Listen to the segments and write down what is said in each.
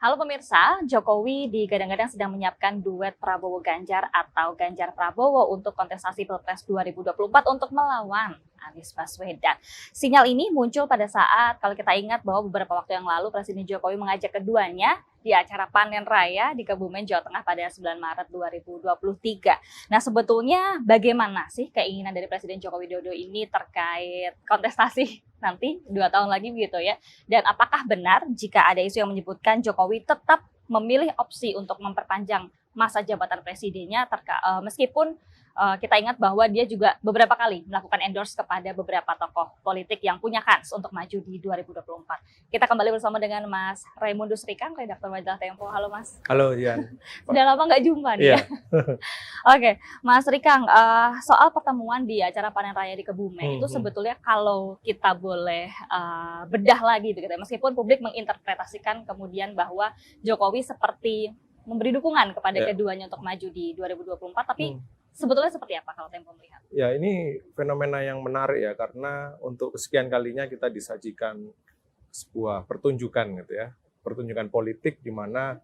Halo pemirsa, Jokowi digadang-gadang sedang menyiapkan duet Prabowo Ganjar atau Ganjar Prabowo untuk kontestasi Pilpres 2024 untuk melawan Anies Baswedan. Sinyal ini muncul pada saat kalau kita ingat bahwa beberapa waktu yang lalu Presiden Jokowi mengajak keduanya di acara panen raya di Kebumen, Jawa Tengah pada 9 Maret 2023. Nah, sebetulnya bagaimana sih keinginan dari Presiden Joko Widodo ini terkait kontestasi nanti 2 tahun lagi begitu ya? Dan apakah benar jika ada isu yang menyebutkan Jokowi tetap memilih opsi untuk memperpanjang masa jabatan presidennya meskipun kita ingat bahwa dia juga beberapa kali melakukan endorse kepada beberapa tokoh politik yang punya kans untuk maju di 2024. Kita kembali bersama dengan Mas Raimundus Rikang, redaktur majalah Tempo. Halo Mas. Halo Yan. Sudah lama nggak jumpa nih ya. Oke, Mas Rikang, soal pertemuan di acara panen raya di Kebumen itu sebetulnya kalau kita boleh bedah lagi begitu ya, meskipun publik menginterpretasikan kemudian bahwa Jokowi seperti memberi dukungan kepada keduanya untuk maju di 2024, tapi sebetulnya seperti apa kalau Tempo melihat? Ya, ini fenomena yang menarik ya, karena untuk kesekian kalinya kita disajikan sebuah pertunjukan gitu ya, pertunjukan politik di mana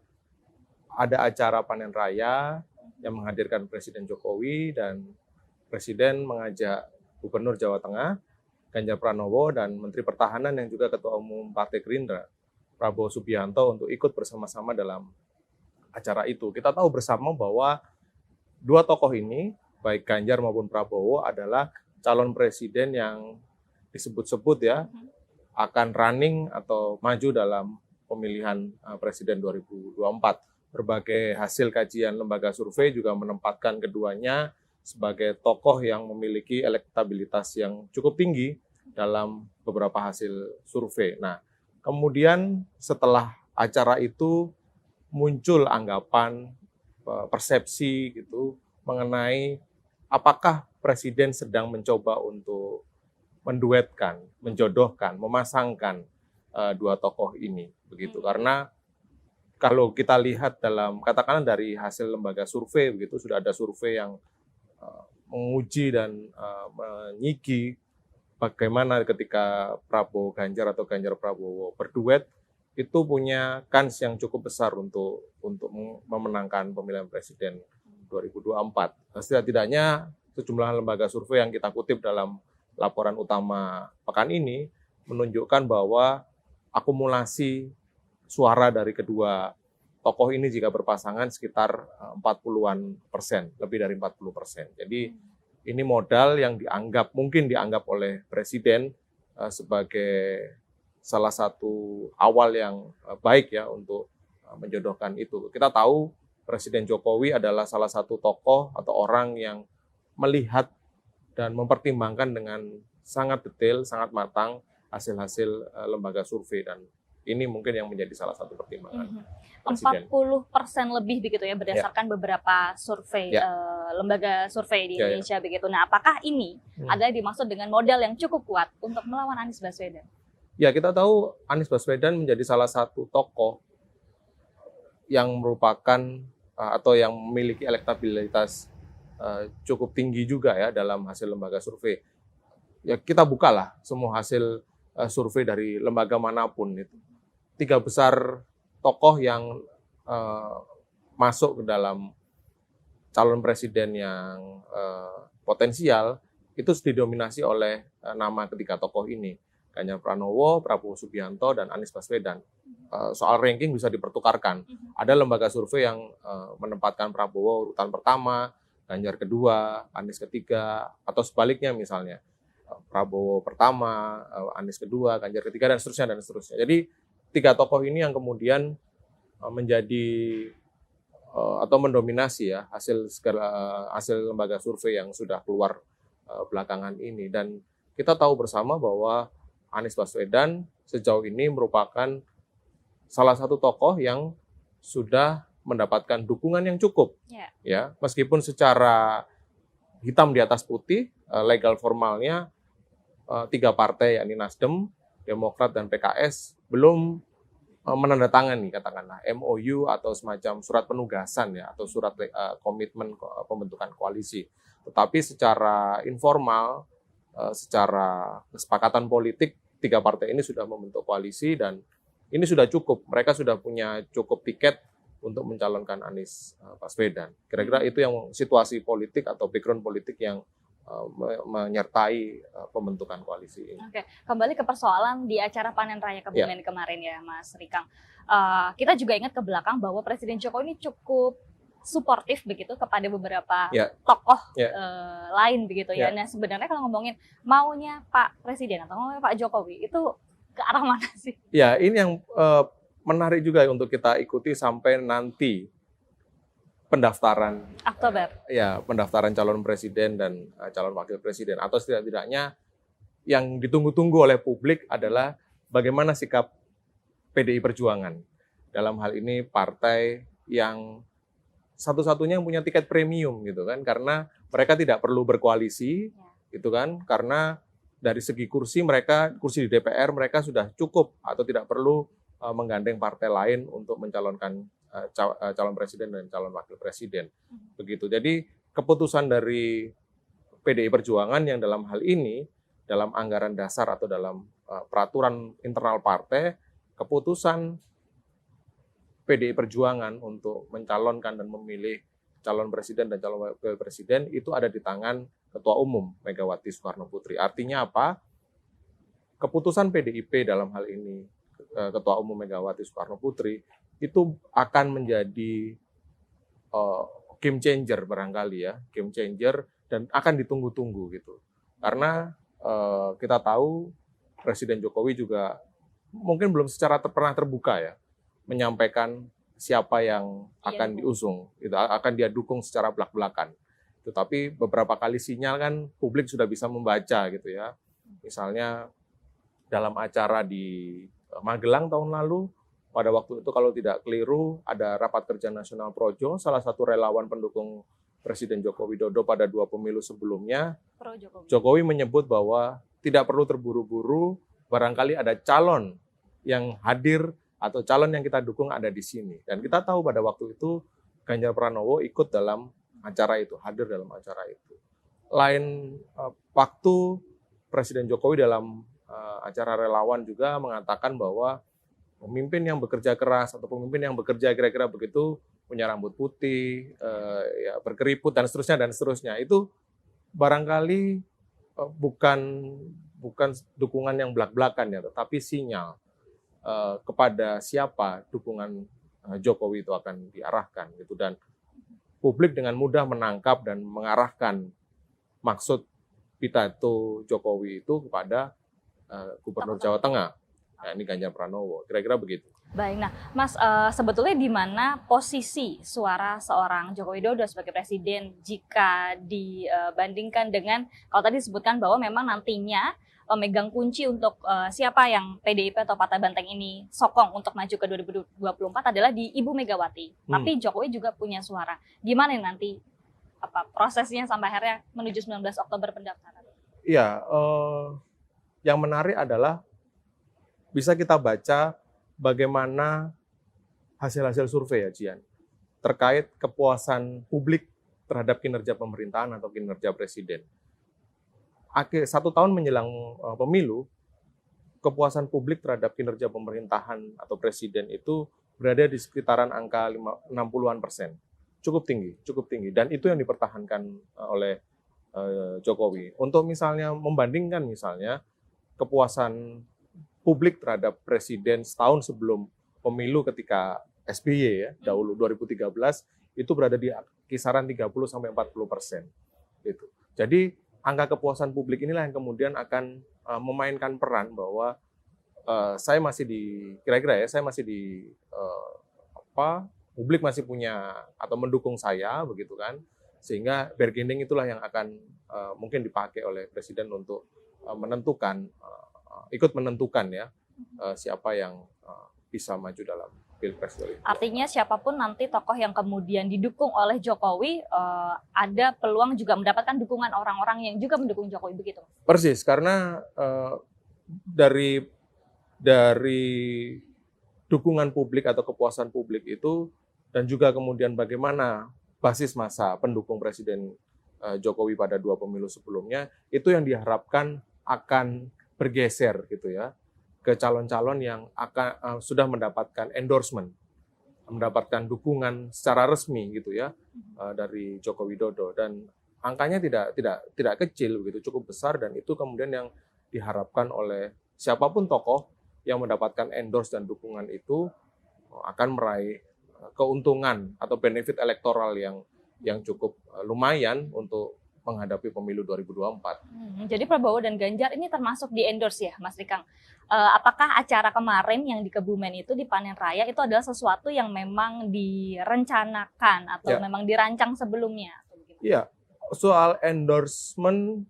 ada acara panen raya yang menghadirkan Presiden Jokowi dan Presiden mengajak Gubernur Jawa Tengah, Ganjar Pranowo, dan Menteri Pertahanan yang juga Ketua Umum Partai Gerindra, Prabowo Subianto, untuk ikut bersama-sama dalam acara itu. Kita tahu bersama bahwa dua tokoh ini, baik Ganjar maupun Prabowo, adalah calon presiden yang disebut-sebut ya akan running atau maju dalam pemilihan presiden 2024. Berbagai hasil kajian lembaga survei juga menempatkan keduanya sebagai tokoh yang memiliki elektabilitas yang cukup tinggi dalam beberapa hasil survei. Nah, kemudian setelah acara itu muncul anggapan, persepsi gitu mengenai apakah presiden sedang mencoba untuk menduetkan, menjodohkan, memasangkan dua tokoh ini begitu. Karena kalau kita lihat dalam katakanlah dari hasil lembaga survei begitu, sudah ada survei yang menguji dan menyiki bagaimana ketika Prabowo Ganjar atau Ganjar Prabowo berduet itu punya kans yang cukup besar untuk memenangkan pemilihan presiden 2024. Setidaknya sejumlah lembaga survei yang kita kutip dalam laporan utama pekan ini menunjukkan bahwa akumulasi suara dari kedua tokoh ini jika berpasangan sekitar 40-an%, lebih dari 40%. Jadi ini modal yang mungkin dianggap oleh Presiden sebagai salah satu awal yang baik ya untuk menjodohkan itu. Kita tahu Presiden Jokowi adalah salah satu tokoh atau orang yang melihat dan mempertimbangkan dengan sangat detail, sangat matang hasil-hasil lembaga survei, dan ini mungkin yang menjadi salah satu pertimbangan. 40% lebih begitu ya berdasarkan beberapa survei lembaga survei di Indonesia begitu. Nah, apakah ini adalah dimaksud dengan modal yang cukup kuat untuk melawan Anies Baswedan? Ya, kita tahu Anies Baswedan menjadi salah satu tokoh yang merupakan atau yang memiliki elektabilitas cukup tinggi juga ya dalam hasil lembaga survei. Ya, kita bukalah semua hasil survei dari lembaga manapun itu. 3 besar tokoh yang masuk ke dalam calon presiden yang potensial itu didominasi oleh nama ketiga tokoh ini. Ganjar Pranowo, Prabowo Subianto, dan Anies Baswedan. Soal ranking bisa dipertukarkan. Ada lembaga survei yang menempatkan Prabowo urutan pertama, Ganjar kedua, Anies ketiga, atau sebaliknya misalnya. Prabowo pertama, Anies kedua, Ganjar ketiga, dan seterusnya, dan seterusnya. Jadi 3 tokoh ini yang kemudian menjadi atau mendominasi ya hasil lembaga survei yang sudah keluar belakangan ini. Dan kita tahu bersama bahwa Anies Baswedan sejauh ini merupakan salah satu tokoh yang sudah mendapatkan dukungan yang cukup, ya, meskipun secara hitam di atas putih, legal formalnya 3 partai yakni Nasdem, Demokrat, dan PKS belum menandatangani katakanlah MOU atau semacam surat penugasan ya, atau surat komitmen pembentukan koalisi. Tetapi secara informal, secara kesepakatan politik, 3 partai ini sudah membentuk koalisi, dan ini sudah cukup. Mereka sudah punya cukup tiket untuk mencalonkan Anies Baswedan. Kira-kira itu yang situasi politik atau background politik yang menyertai pembentukan koalisi ini. Oke, kembali ke persoalan di acara panen raya kebumen kemarin ya, Mas Rikang. Kita juga ingat ke belakang bahwa Presiden Jokowi ini cukup suportif begitu kepada beberapa tokoh lain begitu ya. Nah sebenarnya kalau ngomongin maunya Pak Presiden atau maunya Pak Jokowi itu ke arah mana sih? Ya, ini yang menarik juga untuk kita ikuti sampai nanti pendaftaran Oktober. Pendaftaran calon presiden dan calon wakil presiden, atau setidak-tidaknya yang ditunggu-tunggu oleh publik adalah bagaimana sikap PDI Perjuangan dalam hal ini, partai yang satu-satunya yang punya tiket premium gitu kan, karena mereka tidak perlu berkoalisi gitu kan, karena dari segi kursi di DPR mereka sudah cukup atau tidak perlu menggandeng partai lain untuk mencalonkan calon presiden dan calon wakil presiden. Begitu. Jadi keputusan dari PDI Perjuangan yang dalam hal ini, dalam anggaran dasar atau dalam peraturan internal partai, keputusan PDI Perjuangan untuk mencalonkan dan memilih calon presiden dan calon wakil presiden itu ada di tangan Ketua Umum Megawati Soekarno Putri. Artinya apa? Keputusan PDIP dalam hal ini, Ketua Umum Megawati Soekarno Putri, itu akan menjadi game changer barangkali ya, game changer, dan akan ditunggu-tunggu gitu. Karena kita tahu Presiden Jokowi juga mungkin belum secara pernah terbuka ya menyampaikan siapa yang akan diusung, itu akan dia dukung secara belak-belakan. Tetapi beberapa kali sinyal kan publik sudah bisa membaca gitu ya. Misalnya dalam acara di Magelang tahun lalu, pada waktu itu kalau tidak keliru ada rapat kerja nasional Projo, salah satu relawan pendukung Presiden Joko Widodo pada 2 pemilu sebelumnya, Jokowi menyebut bahwa tidak perlu terburu-buru, barangkali ada calon yang hadir atau calon yang kita dukung ada di sini. Dan kita tahu pada waktu itu Ganjar Pranowo ikut dalam acara itu, hadir dalam acara itu. Lain waktu Presiden Jokowi dalam acara relawan juga mengatakan bahwa pemimpin yang bekerja keras atau pemimpin yang bekerja kira-kira begitu, punya rambut putih, berkeriput dan seterusnya, itu barangkali bukan dukungan yang belak-belakan ya, tetapi sinyal kepada siapa dukungan Jokowi itu akan diarahkan gitu, dan publik dengan mudah menangkap dan mengarahkan maksud pidato Jokowi itu kepada Gubernur Jawa Tengah. Nah, ini Ganjar Pranowo, kira-kira begitu. Baik, nah Mas, sebetulnya di mana posisi suara seorang Joko Widodo sebagai presiden jika dibandingkan dengan, kalau tadi disebutkan bahwa memang nantinya memegang kunci untuk siapa yang PDIP atau Partai Banteng ini sokong untuk maju ke 2024 adalah di Ibu Megawati. Tapi Jokowi juga punya suara. Gimana nanti prosesnya sampai akhirnya menuju 19 Oktober pendaftaran? Iya, yang menarik adalah bisa kita baca bagaimana hasil-hasil survei ya, Jian, terkait kepuasan publik terhadap kinerja pemerintahan atau kinerja presiden. 1 tahun menjelang pemilu, kepuasan publik terhadap kinerja pemerintahan atau presiden itu berada di sekitaran angka 60-an%. Cukup tinggi. Dan itu yang dipertahankan oleh Jokowi. Untuk misalnya membandingkan misalnya kepuasan publik terhadap presiden setahun sebelum pemilu ketika SBY ya, dahulu 2013, itu berada di kisaran 30-40%. Gitu. Jadi angka kepuasan publik inilah yang kemudian akan memainkan peran bahwa saya masih publik masih punya atau mendukung saya begitu kan, sehingga bargaining itulah yang akan mungkin dipakai oleh presiden untuk ikut menentukan ya siapa yang bisa maju dalam Pilpres 2024. Artinya siapapun nanti tokoh yang kemudian didukung oleh Jokowi, ada peluang juga mendapatkan dukungan orang-orang yang juga mendukung Jokowi, begitu? Persis, karena dari dukungan publik atau kepuasan publik itu, dan juga kemudian bagaimana basis massa pendukung Presiden Jokowi pada 2 pemilu sebelumnya, itu yang diharapkan akan bergeser gitu ya. ke calon-calon yang sudah mendapatkan endorsement, mendapatkan dukungan secara resmi gitu ya dari Joko Widodo, dan angkanya tidak kecil begitu, cukup besar, dan itu kemudian yang diharapkan oleh siapapun tokoh yang mendapatkan endorse dan dukungan itu akan meraih keuntungan atau benefit elektoral yang cukup lumayan untuk menghadapi pemilu 2024. Jadi Prabowo dan Ganjar ini termasuk di endorse ya, Mas Rikang. Apakah acara kemarin yang di Kebumen itu di Panen Raya itu adalah sesuatu yang memang direncanakan atau memang dirancang sebelumnya? Iya, soal endorsement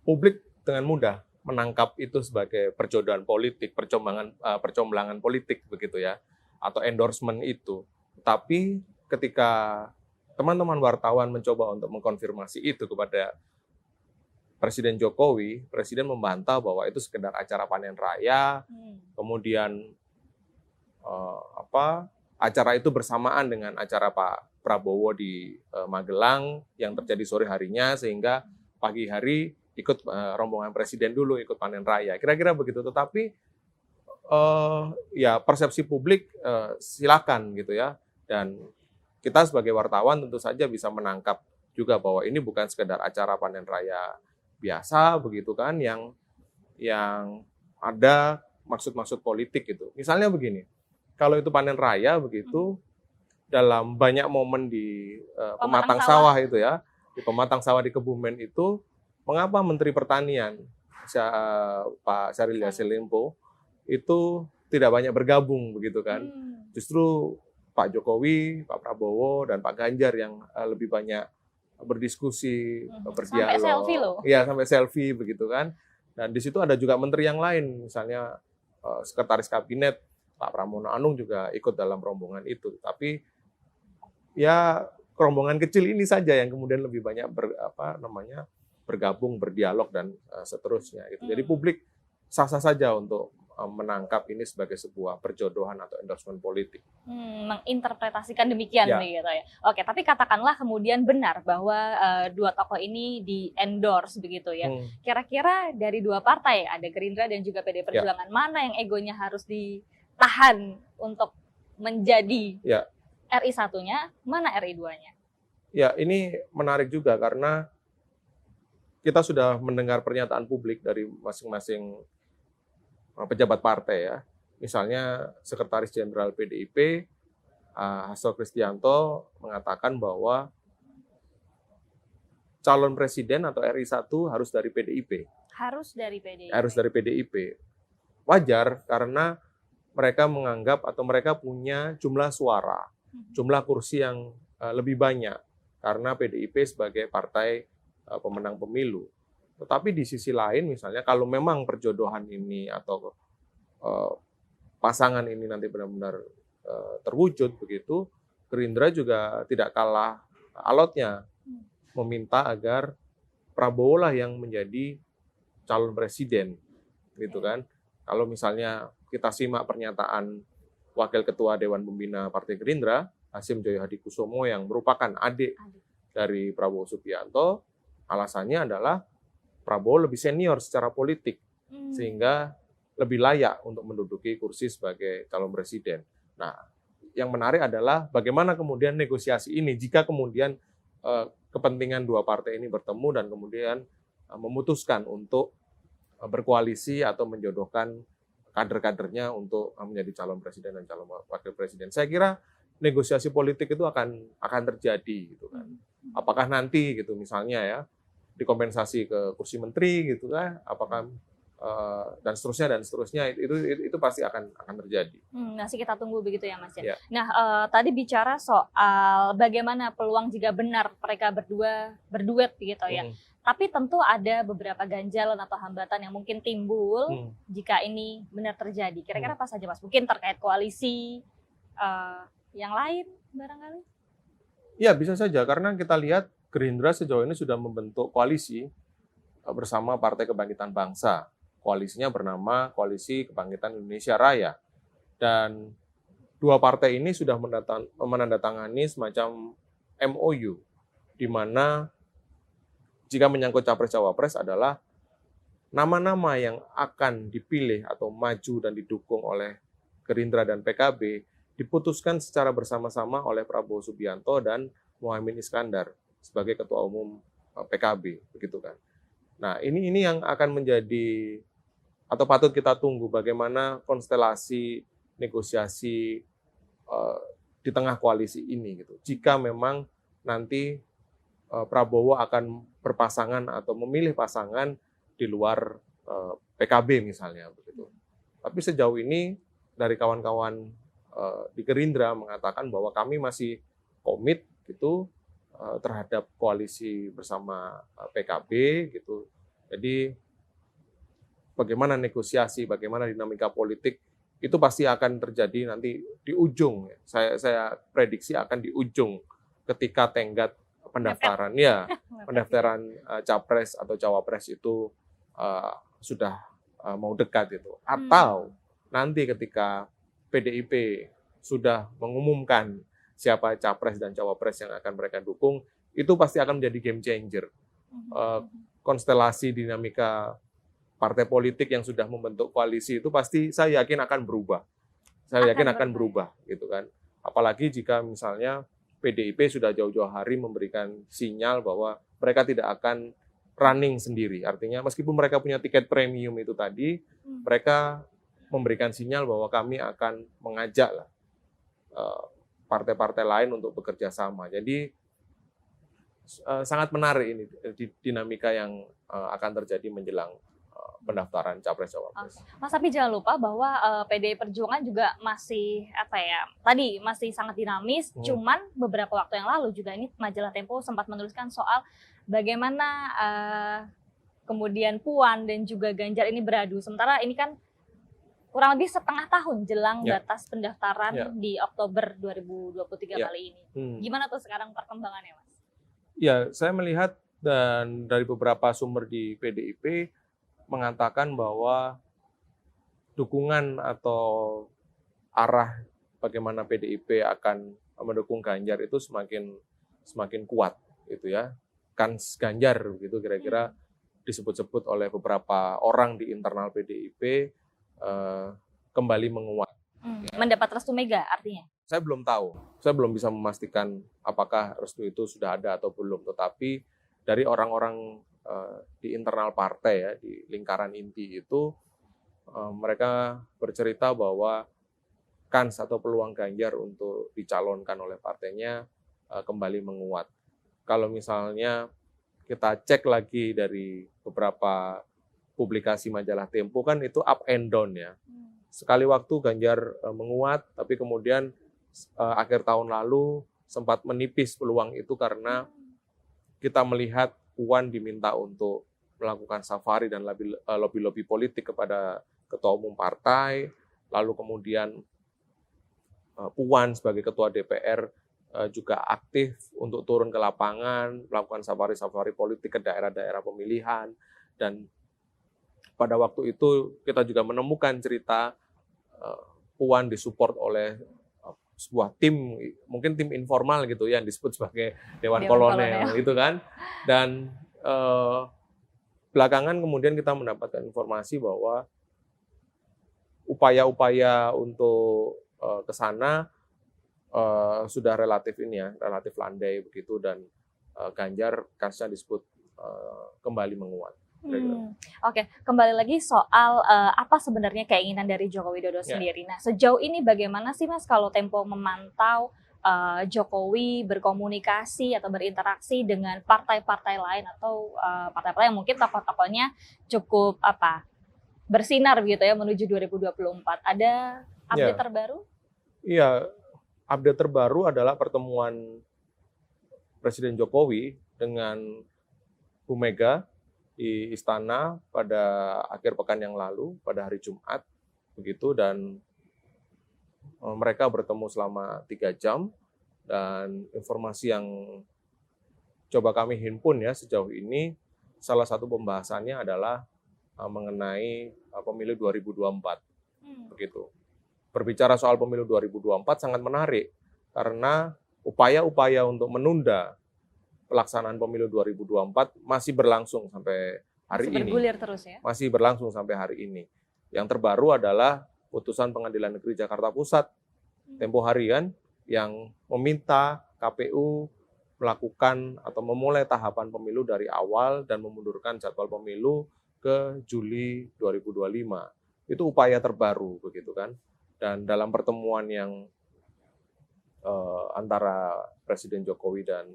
publik dengan mudah menangkap itu sebagai perjodohan politik, percomblangan politik begitu ya, atau endorsement itu. Tapi ketika teman-teman wartawan mencoba untuk mengkonfirmasi itu kepada Presiden Jokowi, Presiden membantah bahwa itu sekedar acara panen raya, kemudian acara itu bersamaan dengan acara Pak Prabowo di Magelang yang terjadi sore harinya, sehingga pagi hari ikut rombongan Presiden dulu, ikut panen raya. Kira-kira begitu. Tetapi ya persepsi publik silakan gitu ya, dan kita sebagai wartawan tentu saja bisa menangkap juga bahwa ini bukan sekedar acara panen raya biasa begitu kan, yang ada maksud-maksud politik gitu. Misalnya begini, kalau itu panen raya begitu, dalam banyak momen di pematang sawah itu ya, di pematang sawah di Kebumen itu, mengapa Menteri Pertanian Pak Syahril Yassin Limpo itu tidak banyak bergabung begitu kan? Justru Pak Jokowi, Pak Prabowo, dan Pak Ganjar yang lebih banyak berdiskusi, berdialog. Sampai selfie loh. Iya, sampai selfie begitu kan. Dan di situ ada juga menteri yang lain, misalnya Sekretaris Kabinet Pak Pramono Anung juga ikut dalam rombongan itu. Tapi ya rombongan kecil ini saja yang kemudian lebih banyak bergabung, berdialog, dan seterusnya. Gitu. Jadi publik sah-sah saja untuk menangkap ini sebagai sebuah perjodohan atau endorsement politik. Menginterpretasikan demikian begitu ya. Oke, tapi katakanlah kemudian benar bahwa dua tokoh ini di-endorse begitu ya. Kira-kira dari dua partai, ada Gerindra dan juga PD Perjuangan, mana yang egonya harus ditahan untuk menjadi RI 1-nya, mana RI 2-nya? Ya, ini menarik juga karena kita sudah mendengar pernyataan publik dari masing-masing pejabat partai ya. Misalnya Sekretaris Jenderal PDIP Hasto Kristianto mengatakan bahwa calon presiden atau RI 1 harus dari PDIP. Harus dari PDIP. Harus dari PDIP. Wajar karena mereka menganggap atau mereka punya jumlah suara, jumlah kursi yang lebih banyak karena PDIP sebagai partai pemenang pemilu. Tetapi di sisi lain misalnya kalau memang perjodohan ini atau pasangan ini nanti benar-benar terwujud begitu, Gerindra juga tidak kalah alotnya meminta agar Prabowo lah yang menjadi calon presiden gitu kan. Kalau misalnya kita simak pernyataan Wakil Ketua Dewan Pembina Partai Gerindra, Hasyim Joyo Hadikusumo, yang merupakan adik dari Prabowo Subianto, alasannya adalah Prabowo lebih senior secara politik, sehingga lebih layak untuk menduduki kursi sebagai calon presiden. Nah, yang menarik adalah bagaimana kemudian negosiasi ini jika kemudian kepentingan dua partai ini bertemu dan kemudian memutuskan untuk berkoalisi atau menjodohkan kader-kadernya untuk menjadi calon presiden dan calon wakil presiden. Saya kira negosiasi politik itu akan terjadi gitu kan. Apakah nanti gitu misalnya ya dikompensasi ke kursi menteri gitu kan, apakah dan seterusnya itu pasti akan terjadi. Masih kita tunggu begitu ya Mas ya. Ya. Nah tadi bicara soal bagaimana peluang jika benar mereka berdua berduet gitu ya. Tapi tentu ada beberapa ganjalan atau hambatan yang mungkin timbul jika ini benar terjadi. Kira-kira apa saja Mas? Mungkin terkait koalisi yang lain barangkali? Ya bisa saja karena kita lihat Gerindra sejauh ini sudah membentuk koalisi bersama Partai Kebangkitan Bangsa. Koalisinya bernama Koalisi Kebangkitan Indonesia Raya. Dan dua partai ini sudah menandatangani semacam MOU, di mana jika menyangkut Capres-Cawapres adalah nama-nama yang akan dipilih atau maju dan didukung oleh Gerindra dan PKB diputuskan secara bersama-sama oleh Prabowo Subianto dan Muhaimin Iskandar sebagai Ketua Umum PKB, begitu kan. Nah, ini yang akan menjadi atau patut kita tunggu bagaimana konstelasi negosiasi di tengah koalisi ini gitu. Jika memang nanti Prabowo akan berpasangan atau memilih pasangan di luar PKB misalnya begitu. Tapi sejauh ini dari kawan-kawan di Gerindra mengatakan bahwa kami masih komit gitu terhadap koalisi bersama PKB gitu. Jadi bagaimana negosiasi, bagaimana dinamika politik itu pasti akan terjadi nanti di ujung. Saya prediksi akan di ujung ketika tenggat pendaftaran ya, pendaftaran capres atau cawapres itu sudah mau dekat itu. Atau nanti ketika PDIP sudah mengumumkan siapa capres dan cawapres yang akan mereka dukung, itu pasti akan menjadi game changer. Konstelasi dinamika partai politik yang sudah membentuk koalisi itu pasti saya yakin akan berubah. Saya yakin akan berubah gitu kan. Apalagi jika misalnya PDIP sudah jauh-jauh hari memberikan sinyal bahwa mereka tidak akan running sendiri. Artinya meskipun mereka punya tiket premium itu tadi, mereka memberikan sinyal bahwa kami akan mengajak partai-partai lain untuk bekerja sama. Jadi sangat menarik ini dinamika yang akan terjadi menjelang pendaftaran capres-cawapres. Mas, tapi jangan lupa bahwa PDI Perjuangan juga masih masih sangat dinamis. Cuman beberapa waktu yang lalu juga ini majalah Tempo sempat menuliskan soal bagaimana kemudian Puan dan juga Ganjar ini beradu. Sementara ini kan kurang lebih setengah tahun jelang batas pendaftaran di Oktober 2023 kali ini. Gimana tuh sekarang perkembangannya, Mas? Ya, saya melihat dan dari beberapa sumber di PDIP mengatakan bahwa dukungan atau arah bagaimana PDIP akan mendukung Ganjar itu semakin kuat gitu ya. Kans Ganjar gitu kira-kira disebut-sebut oleh beberapa orang di internal PDIP kembali menguat. Mendapat restu Mega artinya? Saya belum tahu. Saya belum bisa memastikan apakah restu itu sudah ada atau belum. Tetapi dari orang-orang di internal partai ya, di lingkaran inti itu mereka bercerita bahwa kans atau peluang Ganjar untuk dicalonkan oleh partainya kembali menguat. Kalau misalnya kita cek lagi dari beberapa publikasi majalah Tempo kan itu up and down ya. Sekali waktu Ganjar menguat, tapi kemudian akhir tahun lalu sempat menipis peluang itu karena kita melihat Puan diminta untuk melakukan safari dan lobby-lobby politik kepada ketua umum partai, lalu kemudian Puan sebagai ketua DPR juga aktif untuk turun ke lapangan, melakukan safari-safari politik ke daerah-daerah pemilihan, dan pada waktu itu kita juga menemukan cerita Puan disupport oleh sebuah tim, mungkin tim informal gitu ya, yang disebut sebagai Dewan Kolonel gitu kan. Dan belakangan kemudian kita mendapatkan informasi bahwa upaya-upaya untuk ke sana sudah relatif landai begitu, dan Ganjar kansnya disebut kembali menguat. Oke, kembali lagi soal apa sebenarnya keinginan dari Joko Widodo sendiri. Nah, sejauh ini bagaimana sih Mas kalau Tempo memantau Jokowi berkomunikasi atau berinteraksi dengan partai-partai lain atau partai-partai yang mungkin tokoh-tokohnya cukup bersinar gitu ya menuju 2024. Ada update terbaru? Iya, update terbaru adalah pertemuan Presiden Jokowi dengan Bu Mega di istana pada akhir pekan yang lalu, pada hari Jumat begitu, dan mereka bertemu selama 3 jam, dan informasi yang coba kami himpun ya sejauh ini, salah satu pembahasannya adalah mengenai pemilu 2024 begitu. Berbicara soal pemilu 2024 sangat menarik karena upaya-upaya untuk menunda pelaksanaan pemilu 2024 masih berlangsung sampai hari Masih ini. bergulir terus ya? Masih berlangsung sampai hari ini. Yang terbaru adalah putusan Pengadilan Negeri Jakarta Pusat tempo hari kan, yang meminta KPU melakukan atau memulai tahapan pemilu dari awal dan memundurkan jadwal pemilu ke Juli 2025. Itu upaya terbaru begitu kan. Dan dalam pertemuan yang antara Presiden Jokowi dan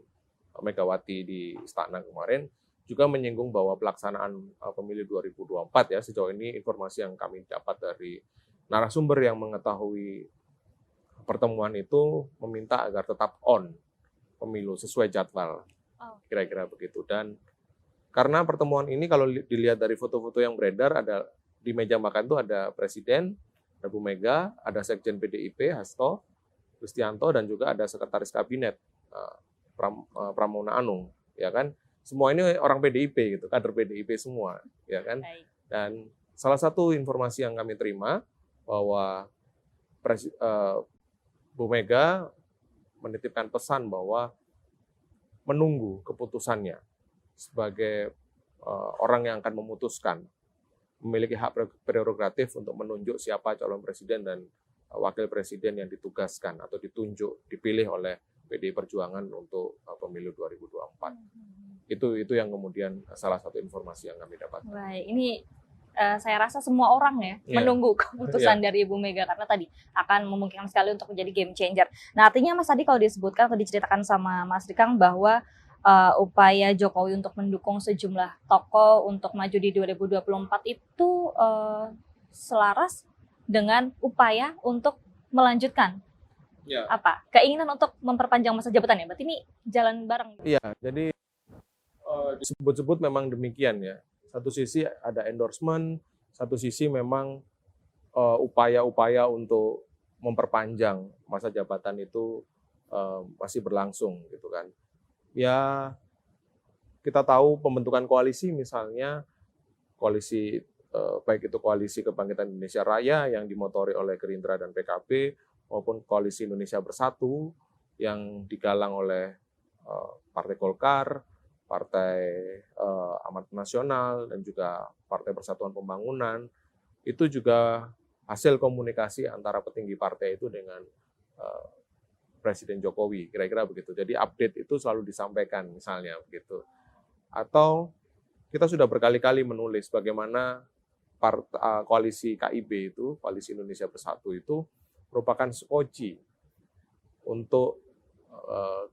Megawati di Istana kemarin juga menyinggung bahwa pelaksanaan pemilu 2024 ya, sejauh ini informasi yang kami dapat dari narasumber yang mengetahui pertemuan itu meminta agar tetap on pemilu sesuai jadwal, kira-kira begitu. Dan karena pertemuan ini kalau dilihat dari foto-foto yang beredar, ada di meja makan itu ada Presiden, ada Bu Mega, ada Sekjen PDIP Hasto Kristianto, dan juga ada Sekretaris Kabinet Pramono Anung, ya kan? Semua ini orang PDIP gitu, kader PDIP semua, ya kan? Dan salah satu informasi yang kami terima bahwa Bu Mega menitipkan pesan bahwa menunggu keputusannya sebagai orang yang akan memutuskan, memiliki hak prerogatif untuk menunjuk siapa calon presiden dan wakil presiden yang ditugaskan atau ditunjuk, dipilih oleh PDI Perjuangan untuk pemilu 2024. Itu yang kemudian salah satu informasi yang kami dapat. Baik, ini saya rasa semua orang ya menunggu keputusan dari Ibu Mega, karena tadi akan memungkinkan sekali untuk menjadi game changer. Nah, artinya Mas tadi kalau disebutkan atau diceritakan sama Mas Rikang bahwa upaya Jokowi untuk mendukung sejumlah tokoh untuk maju di 2024 itu selaras dengan upaya untuk melanjutkan keinginan untuk memperpanjang masa jabatan ya. Berarti ini jalan bareng. Iya, jadi disebut-sebut memang demikian ya. Satu sisi ada endorsement, satu sisi memang upaya-upaya untuk memperpanjang masa jabatan itu masih berlangsung gitu kan. Ya, kita tahu pembentukan koalisi, misalnya koalisi baik itu koalisi Kebangkitan Indonesia Raya yang dimotori oleh Gerindra dan PKB, maupun koalisi Indonesia Bersatu yang digalang oleh Partai Golkar, Partai Amanat Nasional, dan juga Partai Persatuan Pembangunan. Itu juga hasil komunikasi antara petinggi partai itu dengan Presiden Jokowi, kira-kira begitu. Jadi update itu selalu disampaikan misalnya begitu. Atau kita sudah berkali-kali menulis bagaimana koalisi KIB itu, Koalisi Indonesia Bersatu itu merupakan skoci untuk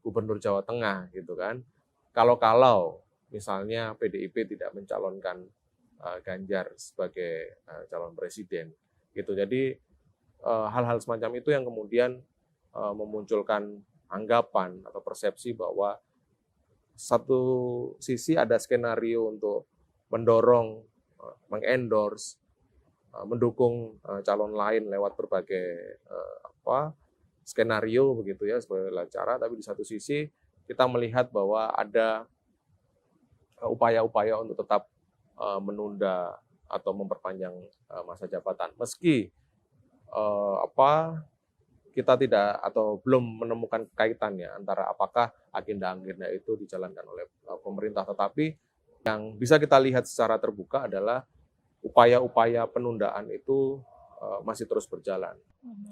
Gubernur Jawa Tengah gitu kan. Kalau misalnya PDIP tidak mencalonkan Ganjar sebagai calon presiden gitu. Jadi hal-hal semacam itu yang kemudian memunculkan anggapan atau persepsi bahwa satu sisi ada skenario untuk mendorong, mengendorse, mendukung calon lain lewat berbagai skenario begitu ya, sebagai cara, tapi di satu sisi kita melihat bahwa ada upaya-upaya untuk tetap menunda atau memperpanjang masa jabatan, meski kita tidak atau belum menemukan kaitannya antara apakah agenda-agenda itu dijalankan oleh pemerintah, tetapi yang bisa kita lihat secara terbuka adalah upaya-upaya penundaan itu masih terus berjalan.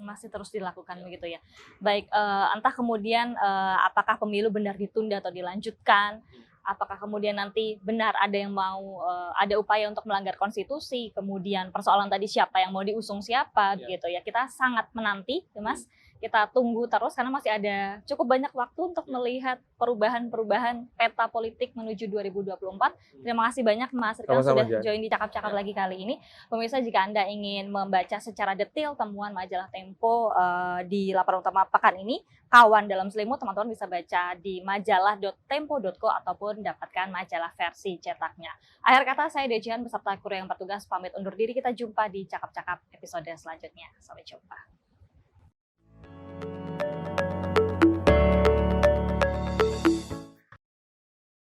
Masih terus dilakukan begitu ya. Baik, entah kemudian apakah pemilu benar ditunda atau dilanjutkan, apakah kemudian nanti benar ada yang mau ada upaya untuk melanggar konstitusi, kemudian persoalan tadi siapa yang mau diusung siapa begitu ya. Kita sangat menanti, ya Mas. Kita tunggu terus karena masih ada cukup banyak waktu untuk melihat perubahan-perubahan peta politik menuju 2024. Terima kasih banyak Mas Rikang sudah join di Cakap-Cakap lagi kali ini. Pemirsa, jika Anda ingin membaca secara detail temuan majalah Tempo di laporan utama pekan ini, Kawan dalam Selimut, teman-teman bisa baca di majalah.tempo.co ataupun dapatkan majalah versi cetaknya. Akhir kata, saya Dejian beserta kru yang bertugas pamit undur diri. Kita jumpa di Cakap-Cakap episode selanjutnya. Sampai jumpa.